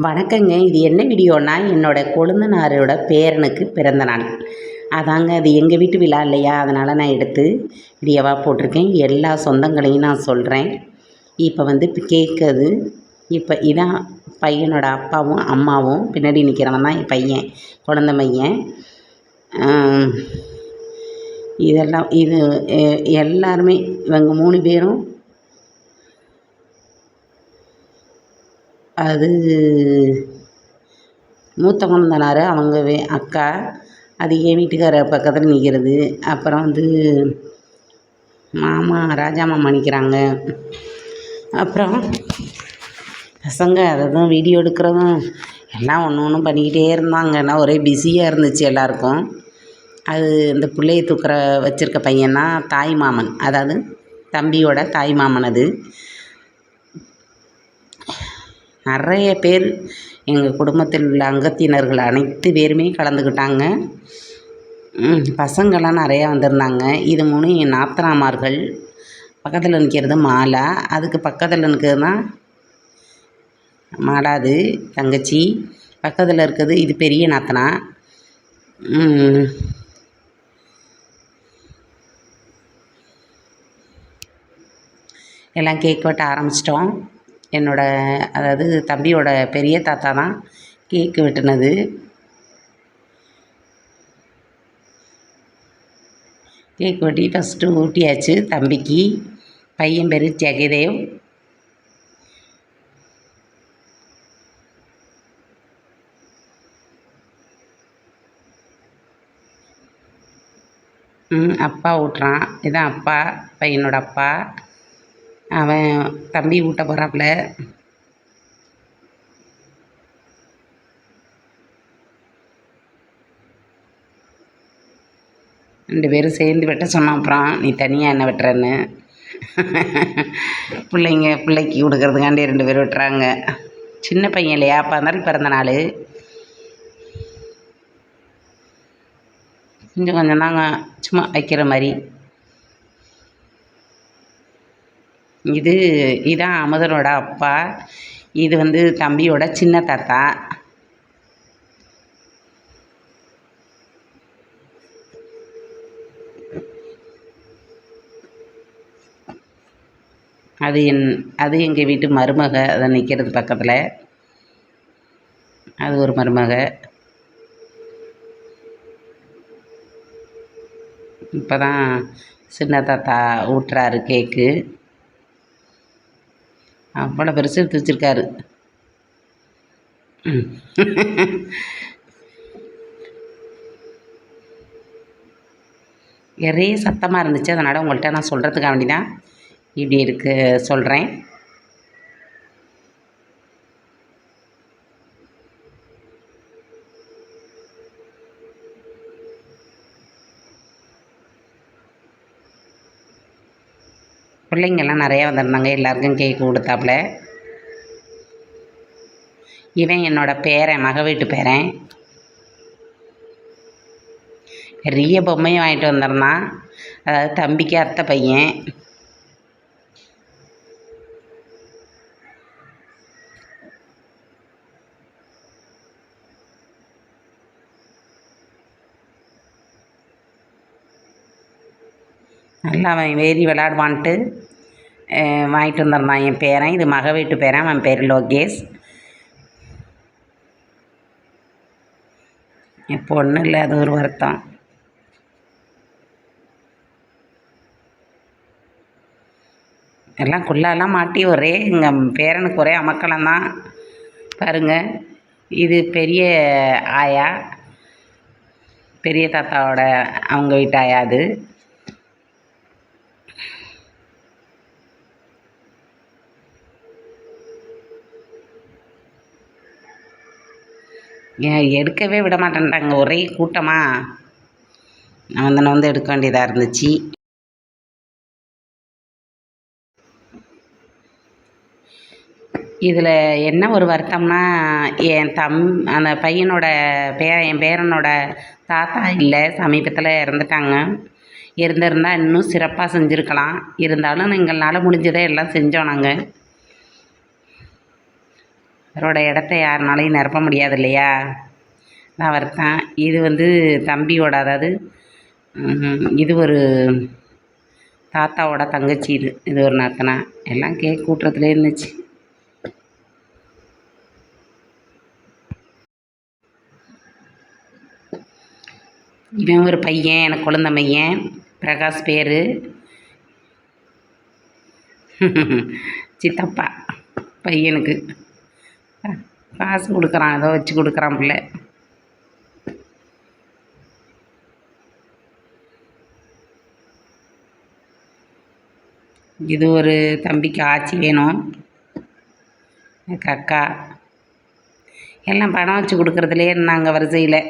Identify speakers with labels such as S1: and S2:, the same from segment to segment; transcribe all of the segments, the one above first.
S1: வணக்கங்க. இது என்ன வீடியோனா, என்னோட கொழுந்தனாரோட பேரனுக்கு பிறந்த நாள். அதாங்க அது எங்கள் வீட்டு விழா இல்லையா, அதனால் நான் எடுத்து வீடியோவாக போட்டிருக்கேன். எல்லா சொந்தங்களையும் நான் சொல்கிறேன். இப்போ கேக் அது. இப்போ இதான் பையனோட அப்பாவும் அம்மாவும். பின்னாடி நிற்கிறவன் தான் என் பையன், குழந்த பையன். இதெல்லாம் இது எல்லாருமே இவங்க 3 பேரும். அது மூத்த கொழுந்தனார், அவங்க அக்கா. அது என் வீட்டுக்காரர் பக்கத்தில் நிற்கிறது. அப்புறம் மாமா, ராஜா மாமா நிற்கிறாங்க. அப்புறம் பசங்க அதை தான் வீடியோ எடுக்கிறதும் எல்லாம் ஒன்று ஒன்றும் பண்ணிக்கிட்டே இருந்தாங்கன்னா ஒரே பிஸியாக இருந்துச்சு எல்லாருக்கும். அது இந்த பிள்ளையை வச்சுருக்க பையன்தான் தாய் மாமன், அதாவது தம்பியோட தாய் மாமன். அது நிறைய பேர் எங்கள் குடும்பத்தில் உள்ள அங்கத்தினர்கள் அனைத்து பேருமே கலந்துக்கிட்டாங்க. பசங்கள்லாம் நிறையா வந்திருந்தாங்க. இது 3 என் நாத்தனாமார்கள். பக்கத்தில் நிற்கிறது மாலா. அதுக்கு பக்கத்தில் நிற்கிறது தான் மாலாது தங்கச்சி. பக்கத்தில் இருக்கிறது இது பெரிய நாத்தனா. எல்லாம் கேக் வெட்ட ஆரம்பிச்சிட்டோம். அதாவது தம்பியோட பெரிய தாத்தா தான் கேக்கு வெட்டினது. கேக் வெட்டி ஃபஸ்ட்டு ஊட்டியாச்சு தம்பிக்கு. பையன் பேர் ஜெகதேவ். அப்பா ஊட்டுறான். இதான் அப்பா, பையனோட அப்பா. அவன் தம்பி ஊட்ட போகிறாப்புல. ரெண்டு பேரும் சேர்ந்து வெட்ட சொன்னான். அப்புறம் நீ தனியாக என்ன வெட்டுறன்னு பிள்ளைக்கு கொடுக்கறதுக்காண்டி 2 பேர் வெட்டுறாங்க. சின்ன பையன் இல்லையா, 15 பிறந்த நாள். கொஞ்சம் தாங்க சும்மா வைக்கிற மாதிரி. இதான் அமுதனோட அப்பா. இது தம்பியோட சின்ன தாத்தா. அது எங்கள் வீட்டு மருமக. அதை நிற்கிறது பக்கத்தில். அது ஒரு மருமக. இப்போ தான் சின்ன தாத்தா ஊட்டுறாரு கேக்கு. அவ்வளோ பெருசு எடுத்து வச்சுருக்காரு. நிறைய சத்தமாக இருந்துச்சு, அதனால் உங்கள்கிட்ட நான் சொல்கிறதுக்காக வேண்டி தான் இப்படி சொல்கிறேன். பிள்ளைங்கள்லாம் நிறையா வந்திருந்தாங்க. எல்லாருக்கும் கேக்கு கொடுத்தாப்புல. இவன் என்னோட பேரன், மக வீட்டு பேரன். பெரிய பொம்மையும் வாங்கிட்டு வந்திருந்தான். அதாவது தம்பிக்கு அத்தை பையன். நல்லா அவன் வேறி விளாடுவான்ட்டு வாங்கிட்டு வந்துருந்தான் என் பேரன். இது மக வீட்டு பேரன். அவன் பேர் லோகேஷ். இப்போ ஒன்றும் இல்லை, அது ஒரு வருத்தம். எல்லாம் குள்ளாலாம் மாட்டி எங்கள் பேரனுக்கு ஒரே அமக்கலம் தான் பாருங்கள். இது பெரிய ஆயா, பெரிய தாத்தாவோட அவங்க வீட்டு ஆயா. அது எடுக்கவே விட மாட்டேன்ட்டாங்க, ஒரே கூட்டமாக. நான் எடுக்க வேண்டியதாக இருந்துச்சு. இதில் என்ன ஒரு வருத்தம்னா, அந்த பையனோட என் பேரனோட தாத்தா இல்லை, சமீபத்தில் இறந்துட்டாங்க. இருந்திருந்தால் இன்னும் சிறப்பாக செஞ்சுருக்கலாம். இருந்தாலும் எங்களால் முடிஞ்சதை எல்லாம் செஞ்சோம் நாங்கள். அவரோட இடத்த யாருனாலையும் நிரப்ப முடியாது இல்லையா, அவர் தான். இது வந்து தம்பியோட, அதாவது இது ஒரு தாத்தாவோட தங்கச்சி. இது ஒரு நாத்தனா. எல்லாம் கேக் கூட்டுறதுலே இருந்துச்சு. இவன் ஒரு பையன், எனக்கு குழந்த பையன், பிரகாஷ் பேர். சித்தப்பா பையனுக்கு காசு கொடுக்குறான், ஏதோ வச்சு கொடுக்குறான் பிள்ளை. இது ஒரு தம்பிக்கு ஆட்சி வேணும், எனக்கு அக்கா. எல்லாம் பணம் வச்சு கொடுக்குறதுலே இருந்தாங்க வரிசையில்.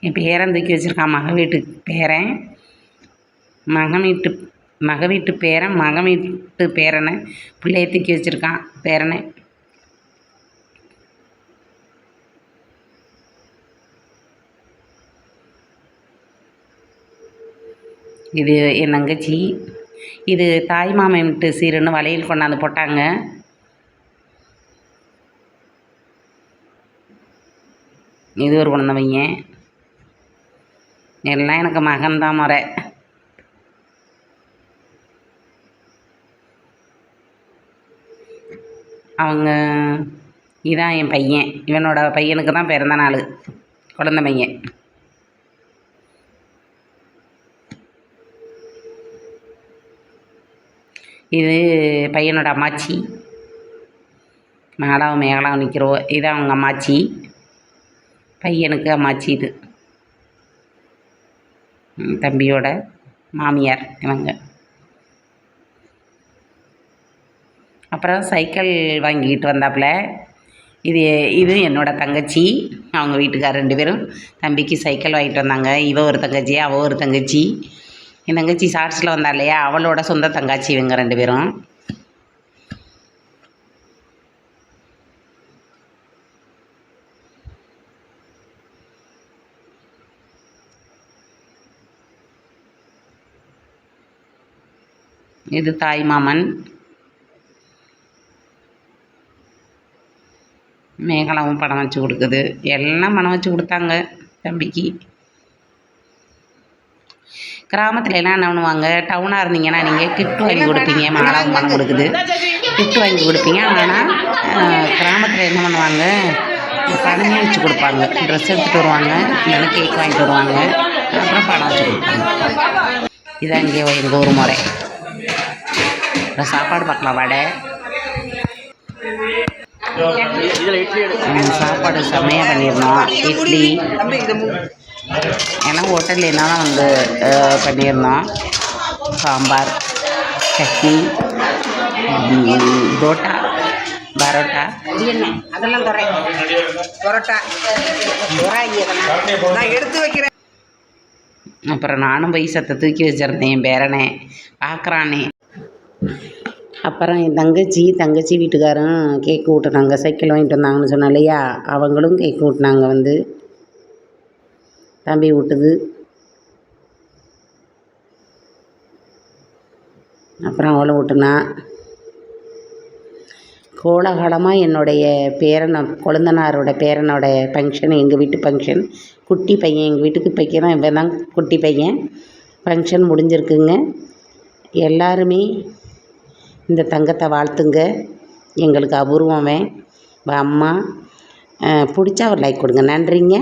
S1: என் பேரன் தூக்கி வச்சுருக்கான், மக வீட்டு பேரன், மக வீட்டு பேரன், மக வீட்டு பேரனை பிள்ளைய தூக்கி வச்சுருக்கான், பேரனை. இது என் தங்கச்சி. இது தாய் மாமன் வீட்டு சீருன்னு வளையல் கொண்டாந்து போட்டாங்க. இது ஒரு குழந்தை பையன். எல்லாம் எனக்கு மகன்தான் முறை. அவங்க இதான் என் பையன். இவனோட பையனுக்கு தான் பிறந்த நாள், குழந்தை பையன். இது பையனோட அம்மாச்சி, மேலாவும் மேகலாவும் நிற்கிறோம். இது அவங்க அம்மாச்சி, பையனுக்கு அம்மாச்சி. இது தம்பியோட மாமியார் இவங்க. அப்புறம் சைக்கிள் வாங்கிக்கிட்டு வந்தாப்புல. இது என்னோடய தங்கச்சி, அவங்க வீட்டுக்கார் 2 பேரும் தம்பிக்கு சைக்கிள் வாங்கிட்டு வந்தாங்க. இவ ஒரு தங்கச்சி, அவள் ஒரு தங்கச்சி. என் தங்கச்சி ஷார்ட்ஸில் வந்தா இல்லையா, அவளோட சொந்த தங்கச்சி இவங்க 2 பேரும். இது தாய் மாமன். மேகலாவும் பணம் வச்சு கொடுக்குது. எல்லாம் பணம் வச்சு கொடுத்தாங்க தம்பிக்கு. கிராமத்துல எல்லாம் என்ன பண்ணுவாங்க, டவுனாக இருந்தீங்கன்னா நீங்கள் கிஃப்ட் வாங்கி கொடுப்பீங்க. மேகலாவும் பணம் கொடுக்குது, கிஃப்ட் வாங்கி கொடுப்பீங்க. ஆனால் கிராமத்தில் என்ன பண்ணுவாங்க, பணமே வச்சு கொடுப்பாங்க. ட்ரெஸ் எடுத்துகிட்டு வருவாங்க, இல்லைன்னா கேக் வாங்கிட்டு வருவாங்க, அப்புறம் பணம் வச்சு கொடுப்பாங்க. இதான் இங்கே எங்கள் ஒரு முறை. சாப்பாடு பார்க்கலாம். வடை, சாப்பாடு செம்மையாக பண்ணியிருந்தோம். இட்லி எல்லாம் ஹோட்டலில் என்னெல்லாம் வந்து பண்ணியிருந்தோம். சாம்பார், சட்னி, தோட்டா, பரோட்டா, அதெல்லாம் பரோட்டா நான் எடுத்து வைக்கிறேன். அப்புறம் நானும் போய் சத்தை தூக்கி வச்சிருந்தேன், என் பேரனே பார்க்குறானே. அப்புறம் என் தங்கச்சி வீட்டுக்காரன் கேக்கு ஊட்டினாங்க. சைக்கிள் வாங்கிட்டு வந்தாங்கன்னு சொன்னேன் இல்லையா, அவங்களும் கேக்கு ஊட்டினாங்க. வந்து தம்பி ஊட்டுது. அப்புறம் அவளை ஊட்டுனா. கோலாகலமாக என்னுடைய கொழுந்தனாரோட பேரனோட ஃபங்க்ஷன், எங்கள் வீட்டு ஃபங்க்ஷன். குட்டி பையன், எங்கள் வீட்டுக்கு பையன் இவன் தான் குட்டி பையன். ஃபங்க்ஷன் முடிஞ்சிருக்குங்க. எல்லாருமே இந்த தங்கத்தை வாழ்த்துங்க. எங்களுக்கு அபூர்வமே. அம்மா பிடிச்சா ஒரு லைக் கொடுங்க. நன்றிங்க.